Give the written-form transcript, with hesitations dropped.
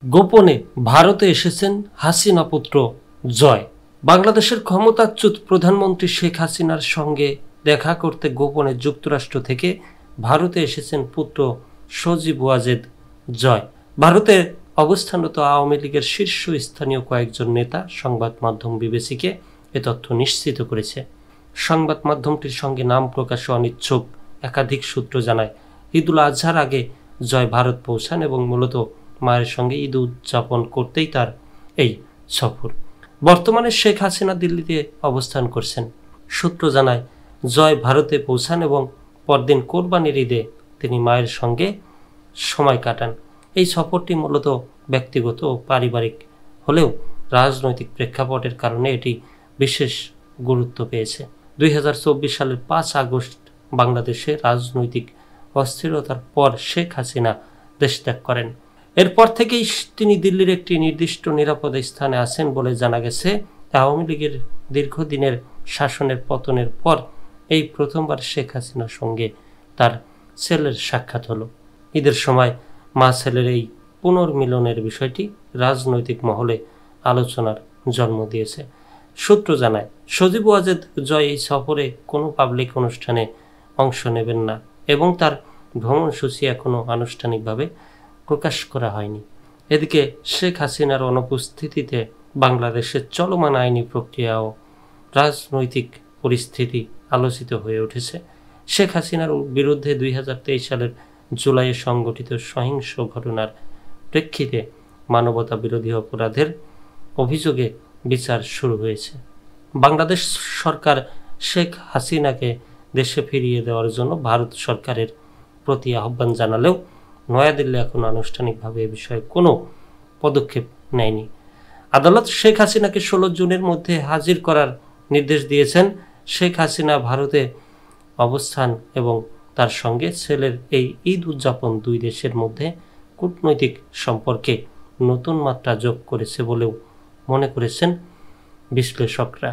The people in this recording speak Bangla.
গোপনে ভারতে এসেছেন হাসিনা পুত্র জয়। বাংলাদেশের ক্ষমতাচ্যুত প্রধানমন্ত্রী শেখ হাসিনার সঙ্গে দেখা করতে গোপনে যুক্তরাষ্ট্র থেকে ভারতে এসেছেন পুত্র সজীব ওয়াজেদ জয়। ভারতে অবস্থানরত আওয়ামী লীগের শীর্ষস্থানীয় কয়েকজন নেতা সংবাদ মাধ্যম বিবিসিকে এ তথ্য নিশ্চিত করেছে। সংবাদ মাধ্যমটির সঙ্গে নাম প্রকাশে অনিচ্ছুক একাধিক সূত্র জানায়, ঈদুল আজহার আগে জয় ভারত পৌঁছান এবং মূলত মায়ের সঙ্গে ঈদ উদযাপন করতেই তার এই সফর। বর্তমানে শেখ হাসিনা দিল্লিতে অবস্থান করছেন। সূত্র জানায়, জয় ভারতে পৌঁছান এবং পরদিন কোরবানির ঈদে তিনি মায়ের সঙ্গে সময় কাটান। এই সফরটি মূলত ব্যক্তিগত ও পারিবারিক হলেও রাজনৈতিক প্রেক্ষাপটের কারণে এটি বিশেষ গুরুত্ব পেয়েছে। 2024 সালের 5 আগস্ট বাংলাদেশে রাজনৈতিক অস্থিরতার পর শেখ হাসিনা দেশ ত্যাগ করেন। এরপর থেকেই তিনি দিল্লির একটি নির্দিষ্ট নিরাপদ স্থানে আছেন বলে জানা গেছে। আওয়ামী লীগের দীর্ঘদিনের শাসনের পতনের পর এই প্রথমবার শেখ হাসিনার সঙ্গে তার ছেলের সাক্ষাৎ হলো। ঈদের সময় মা ছেলের এই পুনর্মিলনের বিষয়টি রাজনৈতিক মহলে আলোচনার জন্ম দিয়েছে। সূত্র জানায়, সজীব ওয়াজেদ জয় এই সফরে কোনো পাবলিক অনুষ্ঠানে অংশ নেবেন না এবং তার ভ্রমণসূচি এখনও আনুষ্ঠানিকভাবে প্রকাশ করা হয়নি। এদিকে শেখ হাসিনার অনুপস্থিতিতে বাংলাদেশের চলমান আইনি প্রক্রিয়া ও রাজনৈতিক পরিস্থিতি আলোচিত হয়ে উঠেছে। শেখ হাসিনার বিরুদ্ধে 2023 সালের জুলাইয়ে সংগঠিত সহিংস ঘটনার প্রেক্ষিতে মানবতা বিরোধী অপরাধের অভিযোগে বিচার শুরু হয়েছে। বাংলাদেশ সরকার শেখ হাসিনাকে দেশে ফিরিয়ে দেওয়ার জন্য ভারত সরকারের প্রতি আহ্বান জানালেও নয়াদিল্লি এখন আনুষ্ঠানিকভাবে এ বিষয়ে কোনো পদক্ষেপ নেয়নি। আদালত শেখ হাসিনাকে 16 জুনের মধ্যে হাজির করার নির্দেশ দিয়েছেন। শেখ হাসিনা ভারতে অবস্থান এবং তার সঙ্গে ছেলের এই ঈদ উদযাপন দুই দেশের মধ্যে কূটনৈতিক সম্পর্কে নতুন মাত্রা যোগ করেছে বলেও মনে করেছেন বিশ্লেষকরা।